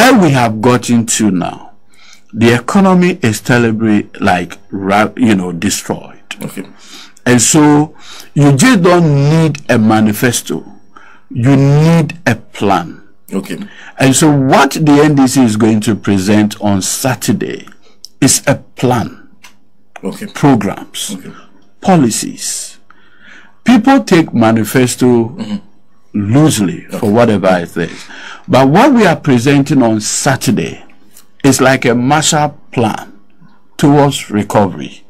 where we have gotten to now, the economy is terribly, like, destroyed. Okay. And so you just don't need a manifesto. You need a plan. Okay. And so what the NDC is going to present on Saturday is a plan. Okay. Programs. Okay. Policies. People take manifesto loosely for whatever it is. But what we are presenting on Saturday is like a Marshall Plan towards recovery.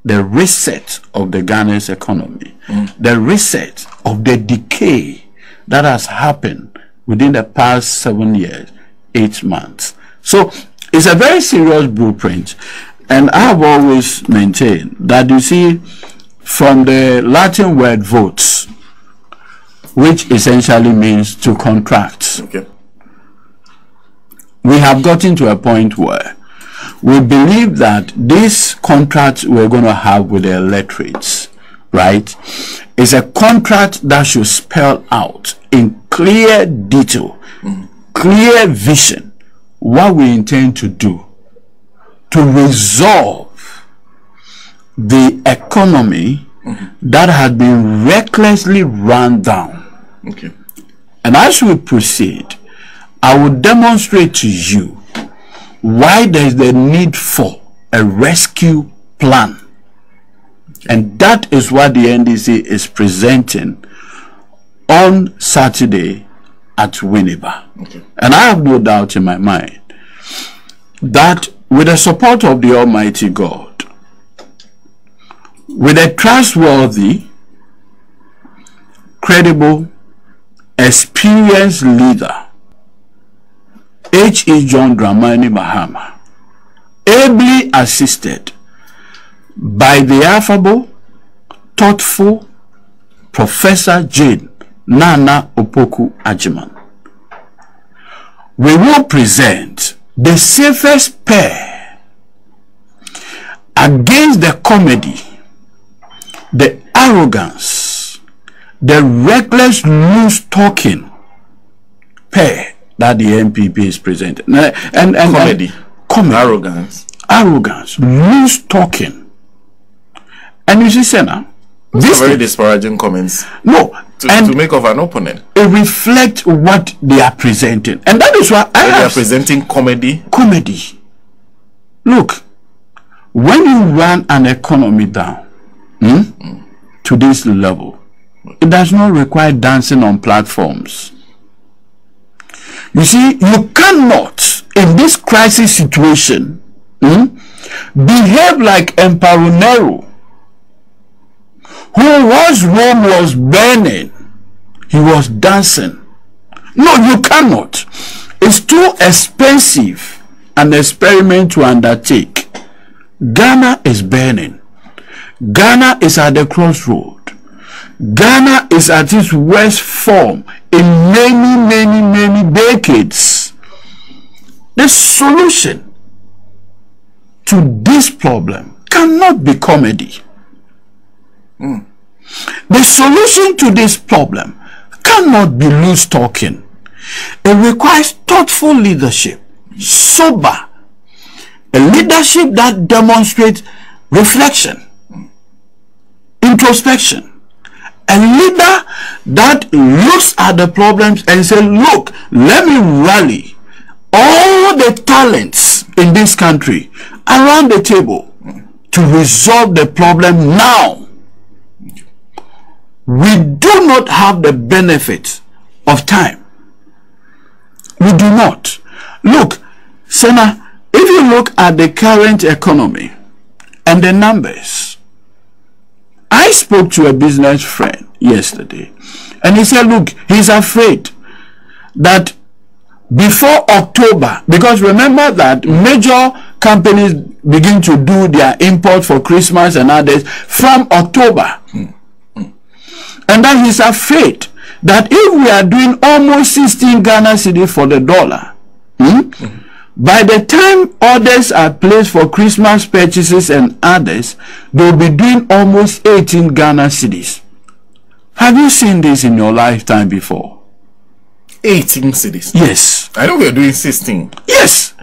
The reset of the Ghana's economy. The reset of the decay that has happened within the past 7 years, 8 months. So it's a very serious blueprint. And I have always maintained that, you see, from the Latin word votes, which essentially means to contract. Okay. We have gotten to a point where we believe that this contract we're going to have with the electorates, right, is a contract that should spell out in clear detail, clear vision, what we intend to do to resolve the economy that has been recklessly run down. Okay. And as we proceed, I will demonstrate to you why there is the need for a rescue plan. And that is what the NDC is presenting on Saturday at Winneba. Okay. And I have no doubt in my mind that with the support of the Almighty God, with a trustworthy, credible, experienced leader, H.E. John Dramani Mahama, ably assisted by the affable, thoughtful Professor Jane Nana Opoku Agyapong, we will present the safest pair against the comedy, the arrogance, the reckless loose talking pair that the NPP is presenting. And comedy, arrogance, loose talking. And you see, Senna, these are very disparaging comments. No, to make of an opponent. It reflects what they are presenting, and that is why they are presenting comedy. Comedy. Look, when you run an economy down to this level, it does not require dancing on platforms. You see, you cannot, in this crisis situation, behave like Emperor Nero, who was Rome was burning, he was dancing. No, you cannot. It's too expensive an experiment to undertake. Ghana is burning. Ghana is at the crossroad. Ghana is at its worst form in many decades. The solution to this problem cannot be comedy. The solution to this problem cannot be loose talking. It requires thoughtful leadership, sober, a leadership that demonstrates reflection, introspection, a leader that looks at the problems and says, look, let me rally all the talents in this country around the table to resolve the problem now. We do not have the benefit of time. We do not. Look, Senna, if you look at the current economy and the numbers, I spoke to a business friend yesterday and he said, look, he's afraid that before October, because remember that major companies begin to do their import for Christmas and others from October. And that he's afraid that if we are doing almost 16 Ghana cedi for the dollar, by the time orders are placed for Christmas purchases and others, they'll be doing almost 18 Ghana cedis. Have you seen this in your lifetime before? 18 cities. Yes. I know we are doing 16. Yes.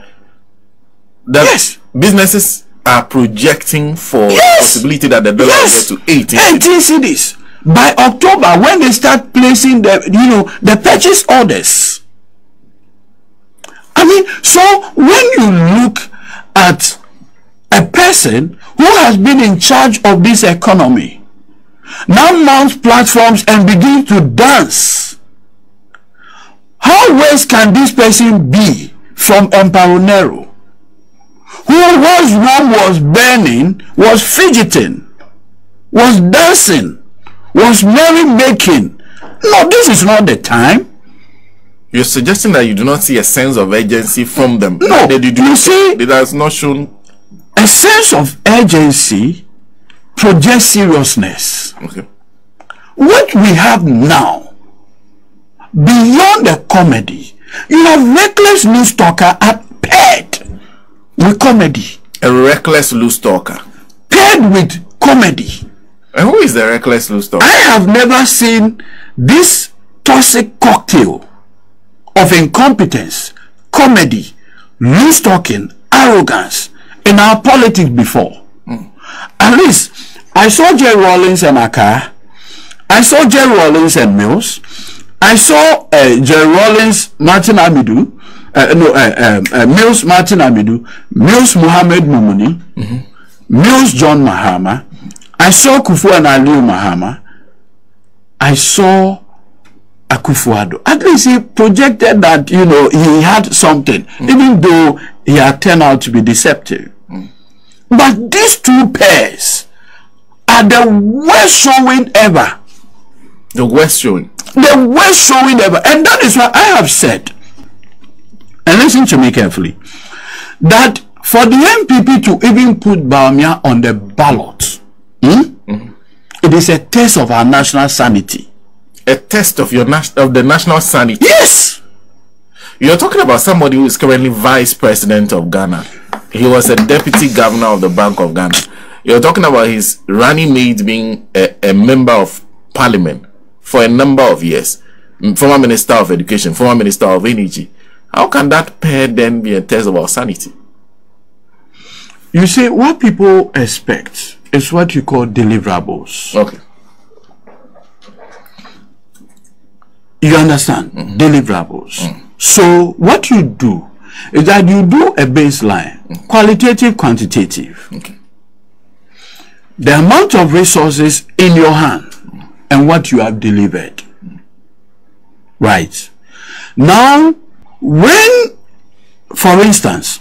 That businesses are projecting for possibility that the dollar will get to 18 cities by October, when they start placing the the purchase orders. I mean, so when you look at a person who has been in charge of this economy now mounts platforms and begins to dance, how worse can this person be from Emperonero, who was Rome was burning, was fidgeting, was dancing, was merry-making? No, this is not the time. You're suggesting that you do not see a sense of urgency from them. No, you see, it has not shown a sense of urgency projects seriousness. Okay. What we have now, beyond the comedy, you have reckless news talker paired with comedy. A reckless loose talker Paired with comedy. And who is the reckless loose talker? I have never seen this toxic cocktail of incompetence, comedy, loose talking, arrogance in our politics before. At least I saw Jerry Rawlings and Ayeka. I saw Jerry Rawlings and Mills. I saw Jerry Rawlings, Martin Amidu, Mills Martin Amidu, Mills Muhammad Mumuni, Mills John Mahama. I saw Kufu and Aliu Mahama. I saw Akufo-Addo. At least he projected that he had something, even though he had turned out to be deceptive. But these two pairs are the worst showing ever. The worst showing. The worst showing ever. And that is why I have said, and listen to me carefully, that for the NPP to even put Bawumia on the ballot, it is a test of our national sanity. A test of the national sanity. Yes. You're talking about somebody who is currently vice president of Ghana. He was a deputy governor of the Bank of Ghana. You're talking about his running mate being a member of parliament for a number of years, former minister of education, former minister of energy. How can that pair then be a test of our sanity? You see, what people expect is what you call deliverables. Okay. You understand? Deliverables. So what you do is that you do a baseline, qualitative, quantitative. Okay. The amount of resources in your hand and what you have delivered. Right. Now, when, for instance,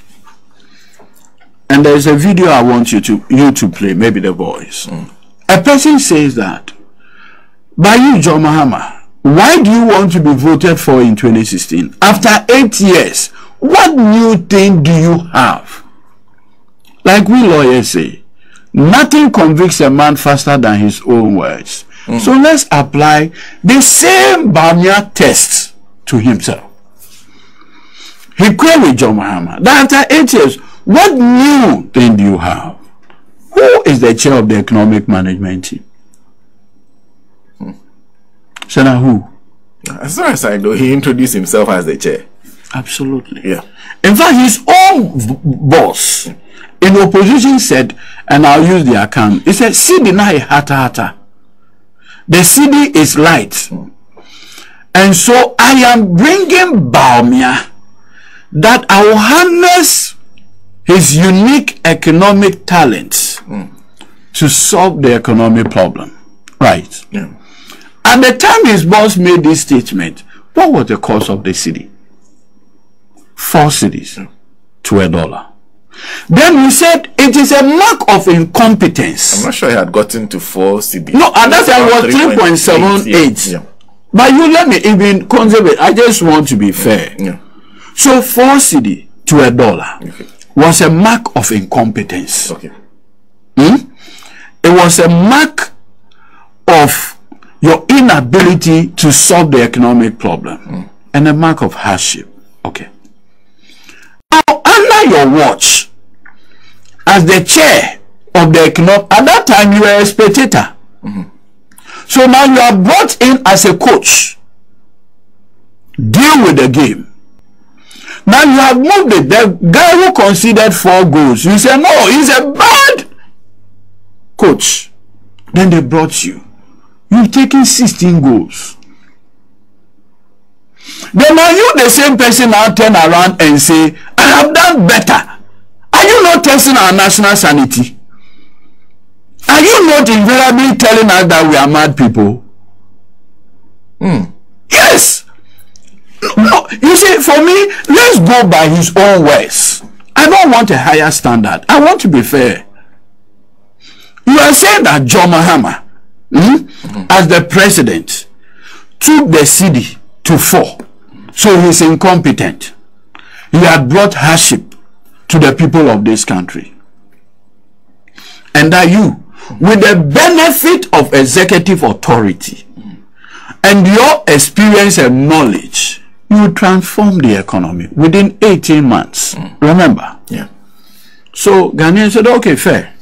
and there is a video I want you to play, maybe the voice. A person says that, by you, John Mahama, why do you want to be voted for in 2016? After 8 years, what new thing do you have? Like we lawyers say, nothing convicts a man faster than his own words. So let's apply the same Bawumia test to himself. He queried John Mahama that after 8 years, what new thing do you have? Who is the chair of the economic management team? Senator, who? As far as I know, he introduced himself as the chair. Absolutely. Yeah. In fact, his own boss in opposition said, and I'll use the account, he said, "CD na hata hata. The CD is light." And so I am bringing Bawumia that I will harness his unique economic talents to solve the economic problem. Right. Yeah. At the time his boss made this statement, what was the cost of the city? 4 cities to $1. Then we said it is a mark of incompetence. I'm not sure he had gotten to 4 cities. No, at that time it was 3.78. Yeah. But you let me even conserve. I just want to be fair. Yeah. So 4 cities to $1 was a mark of incompetence. Okay. It was a mark of your inability to solve the economic problem and a mark of hardship. Okay. Now, under your watch, as the chair of the economic, at that time you were a spectator. So now you are brought in as a coach. Deal with the game. Now you have moved it. The guy who conceded 4 goals, you say, no, he's a bad coach. Then they brought you. You've taken 16 goals. Then are you the same person now turn around and say, I have done better? Are you not testing our national sanity? Are you not invariably telling us that we are mad people? Yes. No, you see, for me, let's go by his own words. I don't want a higher standard. I want to be fair. You are saying that John Mahama, as the president, took the city to 4. So he's incompetent. He had brought hardship to the people of this country. And that you, with the benefit of executive authority and your experience and knowledge, you transform the economy within 18 months. Remember? Yeah. So Ghanaians said, okay, fair.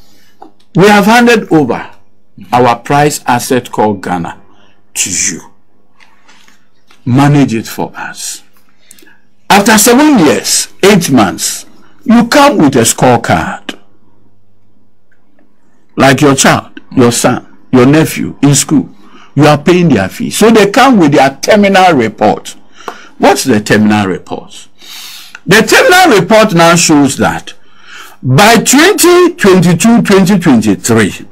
We have handed over our prized asset called Ghana to you. Manage it for us. After 7 years, 8 months, you come with a scorecard. Like your child, your son, your nephew in school. You are paying their fee. So they come with their terminal report. What's the terminal report? The terminal report now shows that by 2022-2023,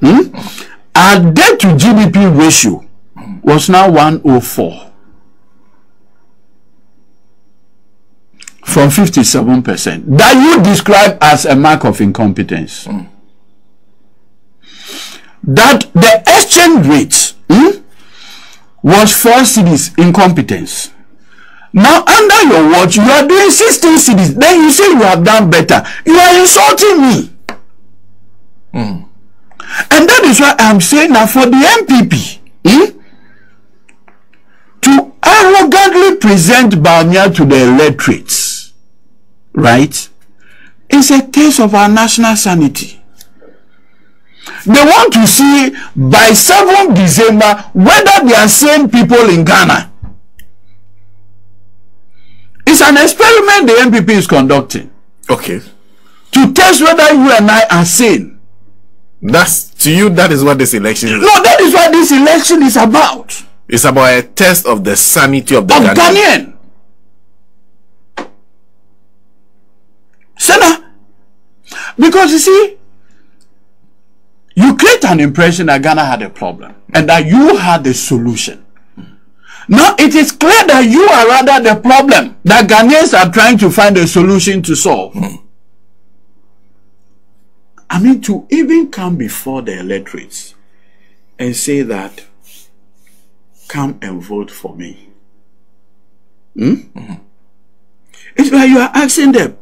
our debt to GDP ratio was now 104 from 57%. That you describe as a mark of incompetence. That the exchange rate was 4 cities incompetence. Now, under your watch, you are doing 16 cities. Then you say you have done better. You are insulting me. And that is why I'm saying now for the NPP to arrogantly present Bawumia to the electorates, right, is a case of our national sanity. They want to see by 7th December whether they are sane people in Ghana. It's an experiment the NPP is conducting. Okay. To test whether you and I are sane. That's, to you, that is what this election is. No, that is what this election is about. It's about a test of the sanity of the Ghanaian. Senna, because you see, you create an impression that Ghana had a problem and that you had the solution. Now it is clear that you are rather the problem that Ghanaians are trying to find a solution to solve. I mean, to even come before the electorates and say that, come and vote for me. It's like you are asking the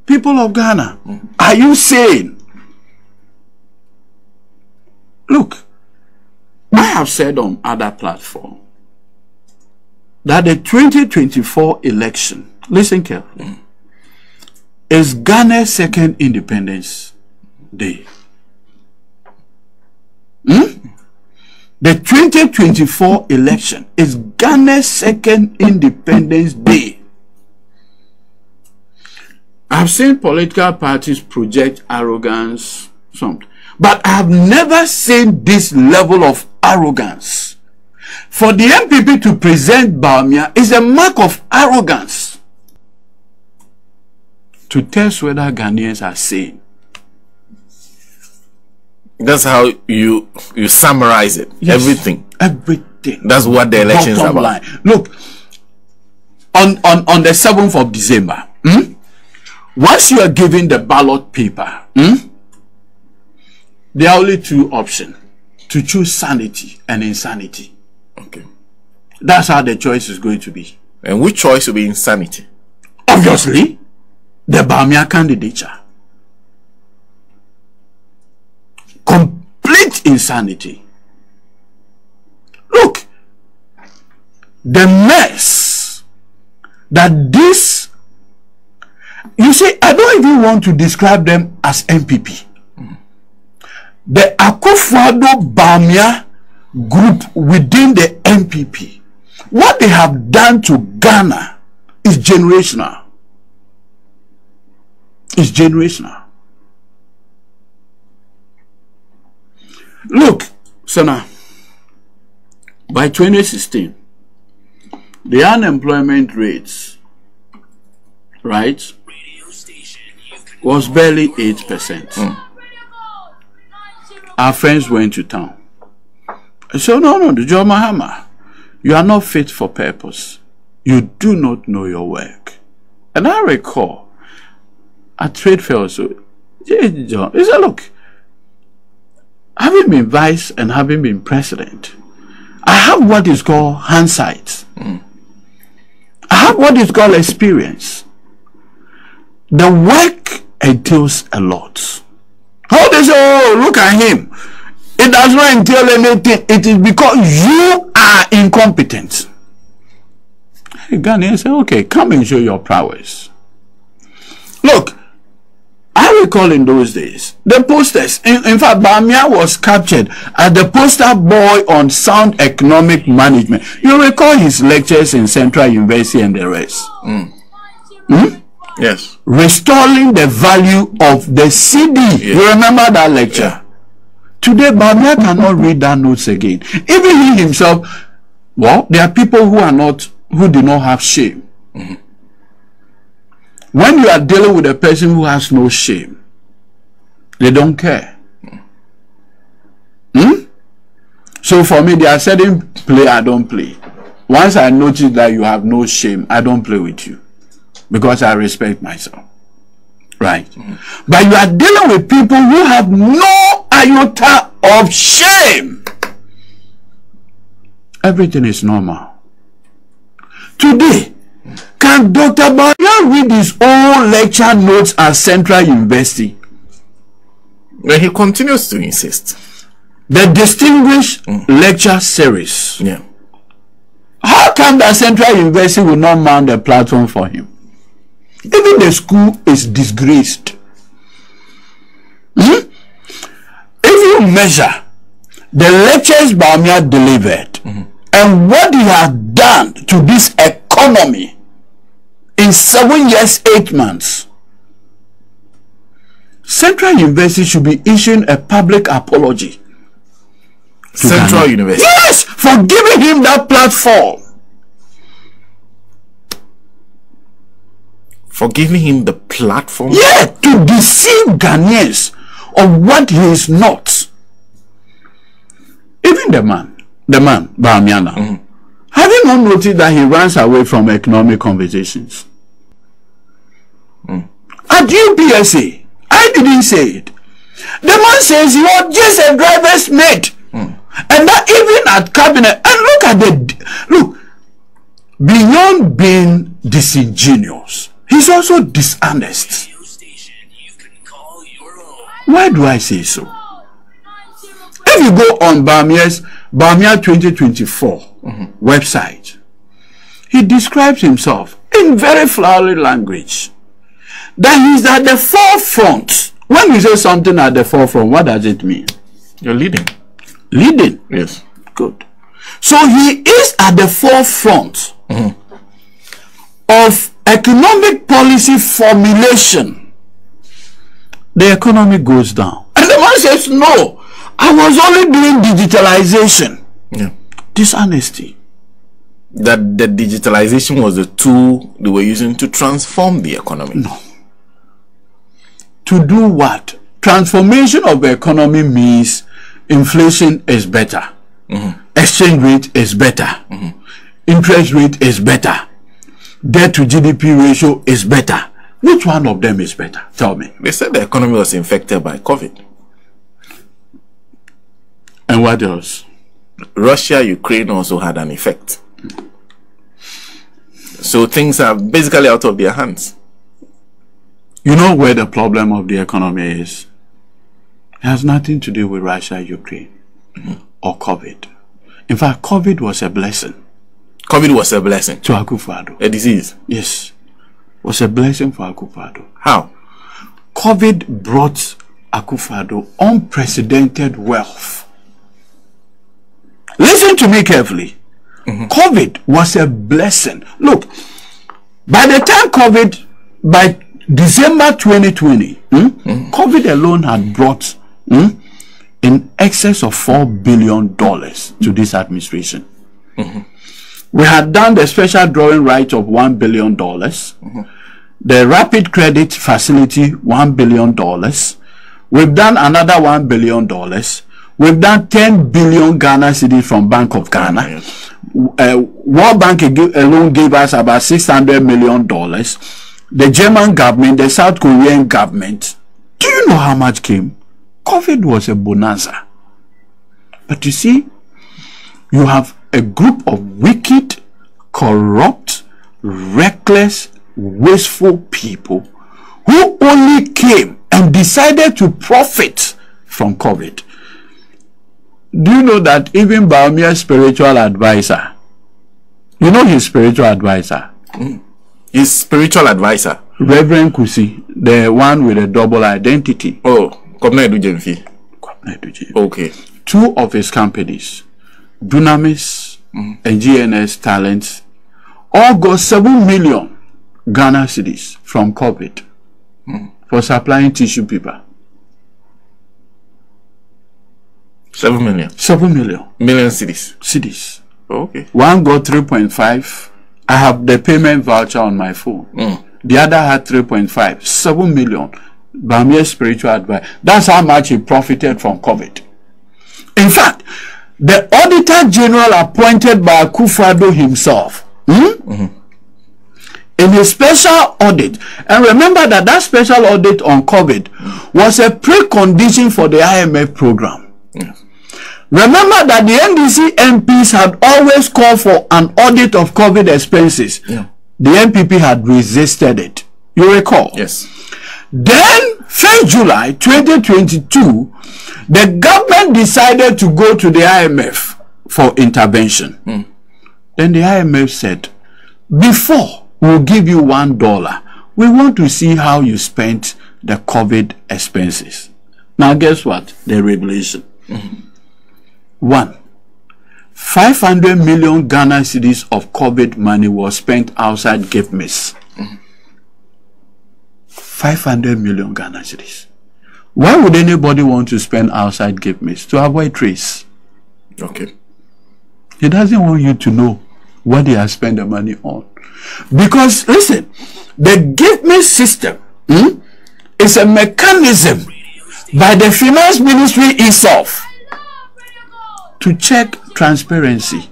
people of Ghana, are you sane? Look, I have said on other platforms that the 2024 election, listen carefully, is Ghana's second independence day. The 2024 election is Ghana's second independence day. I've seen political parties project arrogance, something, but I have never seen this level of arrogance. For the NPP to present Bawumia is a mark of arrogance to test whether Ghanaians are sane. That's how you summarize it. Yes. Everything. That's what the election is about. Line. Look, on the 7th of December, once you are given the ballot paper, there are only 2 options: to choose sanity and insanity. Okay. That's how the choice is going to be. And which choice will be insanity? Obviously, the Bawumia candidature. Complete insanity. Look, the mess that this, you see, I don't even want to describe them as NPP. The Akufo-Addo Bawumia group within the NPP what they have done to Ghana is generational. It's generational. Look, Sana, by 2016, the unemployment rates, right, was barely 8%. Our friends went to town. So, no, the Joe Mahama, you are not fit for purpose. You do not know your work. And I recall, at trade fair also, he said, look, having been vice and having been president, I have what is called hindsight. I have what is called experience. The work entails a lot. How they say, oh, look at him. It does not entail anything. It is because you are incompetent. Hey, Ghanaian say, okay, come and show your prowess. Look, I recall in those days, the posters, in fact, Bamia was captured as the poster boy on sound economic management. You recall his lectures in Central University and the rest. Yes. Restoring the value of the CD. Yes. You remember that lecture? Yeah. Today, Bamia cannot read that notes again. Even he himself, well, there are people who do not have shame. When you are dealing with a person who has no shame, they don't care. So for me, there are certain play I don't play. Once I notice that you have no shame, I don't play with you. Because I respect myself. Right? But you are dealing with people who have no iota of shame. Everything is normal. Today, can Dr. Bamia read his own lecture notes at Central University? Well, he continues to insist. The Distinguished Lecture Series. Yeah. How come that Central University will not mount a platform for him? Even the school is disgraced. If you measure the lectures Bamia delivered and what he has done to this economy in 7 years, 8 months, Central University should be issuing a public apology. Central University? Yes, for giving him that platform. For giving him the platform? Yeah, to deceive Ghanaians of what he is not. Even the man, Bamia, have you not noticed that he runs away from economic conversations? At UPSA, I didn't say it. The man says he was just a driver's mate. And that even at cabinet, and look, beyond being disingenuous, he's also dishonest. Why do I say so? If you go on Bamia 2024 website, he describes himself in very flowery language that he's at the forefront. When you say something at the forefront, what does it mean? You're leading. Leading? Yes. Good. So he is at the forefront of economic policy formulation. The economy goes down. And the man says, no, I was only doing digitalization. Yeah. Dishonesty. That the digitalization was the tool they were using to transform the economy. No. To do what? Transformation of the economy means inflation is better. Exchange rate is better. Interest rate is better. Debt to GDP ratio is better. Which one of them is better? Tell me. They said the economy was infected by COVID. And what else? Russia, Ukraine also had an effect. So things are basically out of their hands. You know where the problem of the economy is? It has nothing to do with Russia, Ukraine, or COVID. In fact, COVID was a blessing. COVID was a blessing. To Akufo-Addo. A disease? Yes. Was a blessing for Akufo-Addo. How? COVID brought Akufo-Addo unprecedented wealth. Listen to me carefully. COVID was a blessing. Look, by the time by December 2020, COVID alone had brought in excess of $4 billion to this administration. We had done the special drawing right of $1 billion, the rapid credit facility $1 billion. We've done another $1 billion. We've done 10 billion Ghana cedis from Bank of Ghana. World Bank alone gave us about $600 million. The German government, the South Korean government. Do you know how much came? COVID was a bonanza. But you see, you have a group of wicked, corrupt, reckless, wasteful people who only came and decided to profit from COVID. Do you know that even Baumia's spiritual advisor, you know his spiritual advisor? His spiritual advisor? Reverend Kusi, the one with a double identity. Oh, Edudzi. Okay. 2 of his companies, Dunamis and GNS Talents, all got 7 million Ghana cedis from COVID for supplying tissue paper. 7 million. 7 million. Million cedis. Cedis. Oh, okay. One got 3.5. I have the payment voucher on my phone. The other had 3.5. 7 million. Bamia's spiritual advice. That's how much he profited from COVID. In fact, the Auditor General appointed by Akufo-Addo himself, in his special audit, and remember that special audit on COVID was a precondition for the IMF program. Remember that the NDC MPs had always called for an audit of COVID expenses. The NPP had resisted it. You recall? Yes. Then, 1st July 2022, the government decided to go to the IMF for intervention. Then the IMF said, before we'll give you $1, we want to see how you spent the COVID expenses. Now, guess what? The revelation. 1. 500 million Ghana cedis of COVID money was spent outside gift miss. 500 million Ghana cedis. Why would anybody want to spend outside gift miss? To avoid trace. Okay. He doesn't want you to know what he has spent the money on. Because, listen, the gift miss system is a mechanism by the finance ministry itself to check transparency,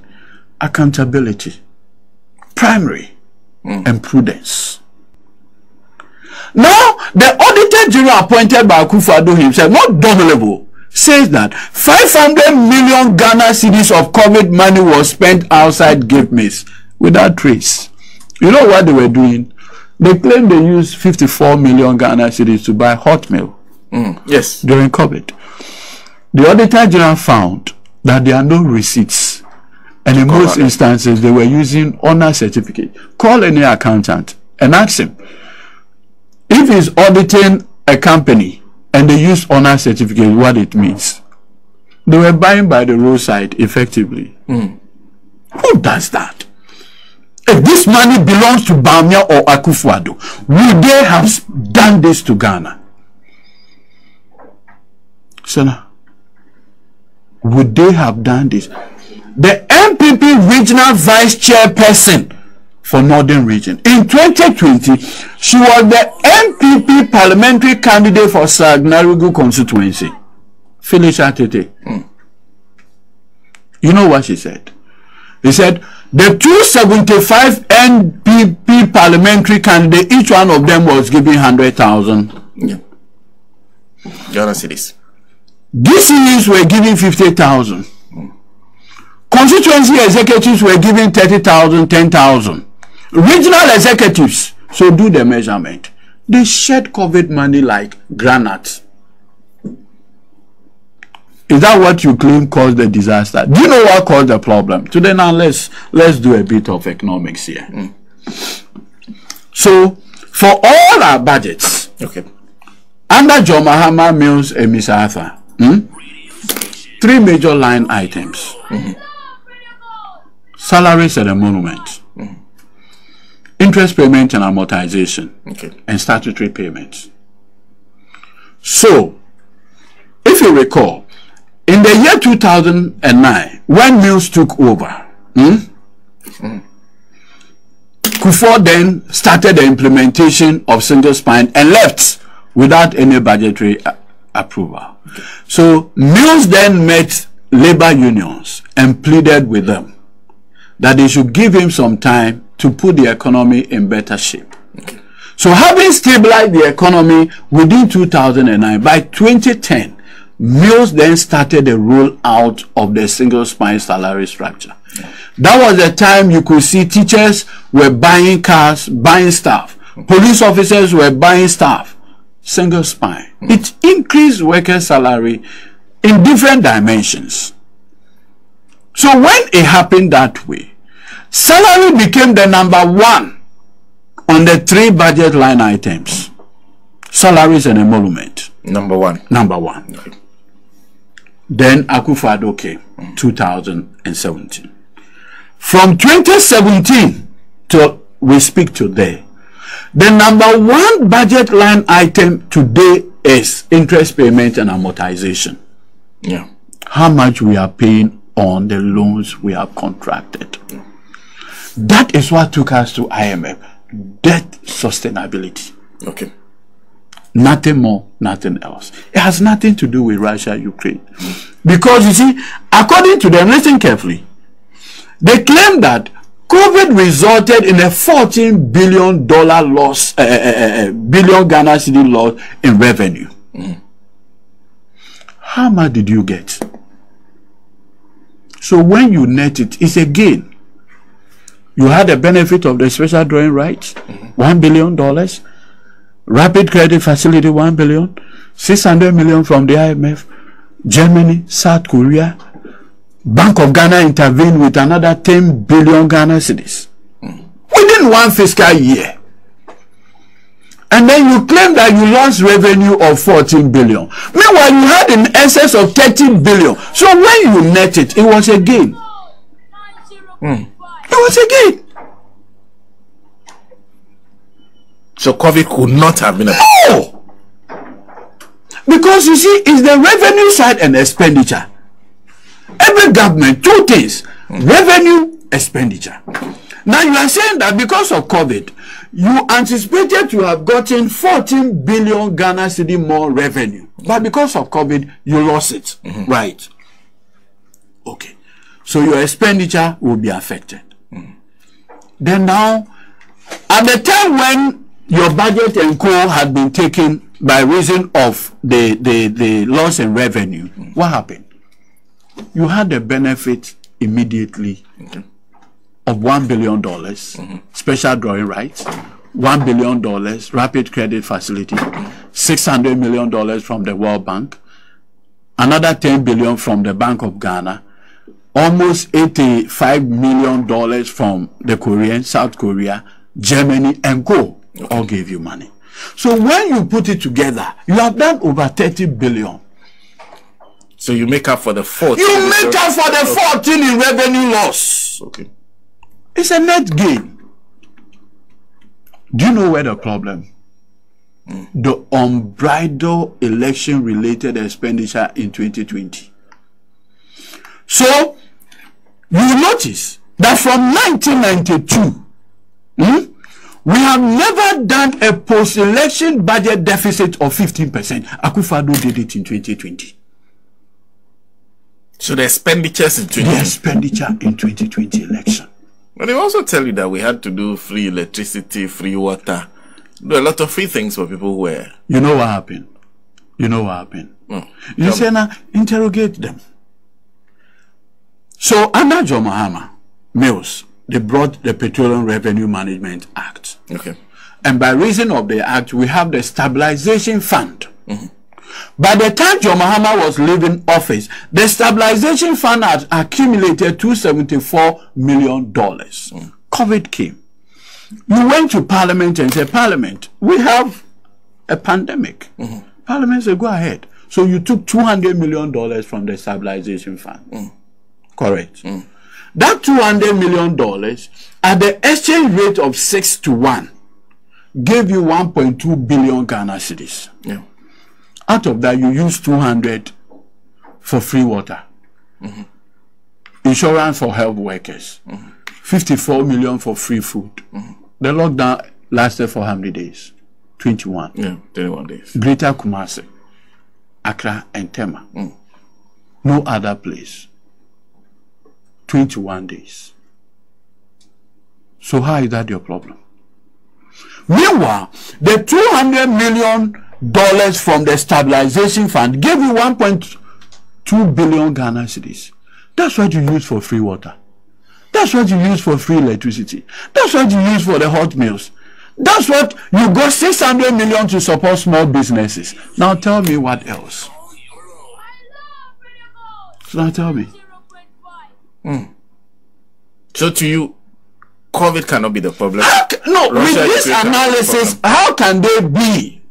accountability, primary, and prudence. Now, the Auditor General appointed by Akufo-Addo himself, not Donald, says that 500 million Ghana cedis of COVID money was spent outside gift miss without trace. You know what they were doing? They claimed they used 54 million Ghana cedis to buy Hotmail. Yes. During COVID. The Auditor General found that there are no receipts. And in most instances, they were using honor certificate. Call any accountant and ask him, if he's auditing a company and they use honor certificate, what it means. They were buying by the roadside effectively. Who does that? If this money belongs to Bamia or Akufo-Addo, would they have done this to Ghana? Sir, would they have done this? The NPP regional vice chairperson for Northern Region. In 2020, she was the NPP parliamentary candidate for Sagnarugu constituency. Felicia Tete. You know what she said? He said, the 275 NPP parliamentary candidate, each one of them was giving 100,000. Ghana cedis. DCEs were giving 50,000. Constituency executives were giving 30,000, 10,000. Regional executives, so do the measurement. They shed COVID money like granite. Is that what you claim caused the disaster? Do you know what caused the problem? Today now let's do a bit of economics here. So for all our budgets, under John Mahama, Mills, and Miss Arthur, 3 major line items. salaries and emolument, interest payment and amortization, and statutory payments. So, if you recall, in the year 2009, when Mills took over, Kufuor then started the implementation of single spine and left without any budgetary approval. So Mills then met labor unions and pleaded with them that they should give him some time to put the economy in better shape. So having stabilized the economy within 2009, by 2010, Mills then started the rollout of the single spine salary structure. That was the time you could see teachers were buying cars, buying staff. Police officers were buying staff. Single spine. It increased worker salary in different dimensions. So when it happened that way, salary became the number one on the 3 budget line items. Salaries and emolument. Number one. Number one. Okay. Then Akufo-Addo came, 2017. From 2017 till we speak today, the number one budget line item today is interest payment and amortization. Yeah. How much we are paying on the loans we have contracted. Yeah. That is what took us to IMF. Debt sustainability. Okay. Nothing more, nothing else. It has nothing to do with Russia, Ukraine. Because you see, according to them, listen carefully, they claim that COVID resulted in a $14 billion loss, billion Ghana cedi loss in revenue. How much did you get? So when you net it, it's a gain. You had the benefit of the special drawing rights, $1 billion. Rapid credit facility, 1 billion, 600 million from the IMF, Germany, South Korea, Bank of Ghana intervened with another 10 billion Ghana cedis within one fiscal year. And then you claim that you lost revenue of 14 billion. Meanwhile, you had in excess of 13 billion. So when you net it, it was a gain. It was a gain. So COVID could not have been a... No! Because you see, it's the revenue side and expenditure. Every government, 2 things. Revenue, expenditure. Now you are saying that because of COVID, you anticipated to have gotten 14 billion Ghana cedi more revenue. But because of COVID, you lost it. Right. Okay. So your expenditure will be affected. Then now, at the time when your budget and co had been taken by reason of the loss in revenue, what happened? You had the benefit immediately of $1 billion special drawing rights, $1 billion rapid credit facility, $600 million from the World Bank, another $10 billion from the Bank of Ghana, almost $85 million from the Korean, South Korea, Germany, and co. All gave you money. So when you put it together, you have done over 30 billion. So you make up for the 14. You make up for the 14 in revenue loss. Okay. It's a net gain. Do you know where the problem? The unbridled election-related expenditure in 2020. So you notice that from 1992, we have never done a post-election budget deficit of 15%. Akufo-Addo did it in 2020. So the expenditures in 2020. The expenditure in 2020 election. But they also tell you that we had to do free electricity, free water, do a lot of free things for people who were. You know what happened? You know what happened? You say now, interrogate them. So under John Mahama, Mills, they brought the Petroleum Revenue Management Act. Okay. And by reason of the act, we have the Stabilization Fund. By the time John Mahama was leaving office, the Stabilization Fund had accumulated $274 million. COVID came. You went to Parliament and said, Parliament, we have a pandemic. Parliament said, go ahead. So you took $200 million from the Stabilization Fund. Correct. That $200 million at the exchange rate of 6 to 1 gave you 1.2 billion Ghana cedis. Yeah. Out of that, you use 200 for free water, insurance for health workers, 54 million for free food. The lockdown lasted for how many days? 21. Yeah, 21 days. Greater Kumasi, Accra, and Tema. No other place. 21 days. So how is that your problem? Meanwhile, the $200 million from the stabilization fund gave you 1.2 billion Ghana cedis. That's what you use for free water. That's what you use for free electricity. That's what you use for the hot meals. That's what you got 600 million to support small businesses. Now tell me what else. So now tell me. So to you, COVID cannot be the problem. No, with this analysis, how can they be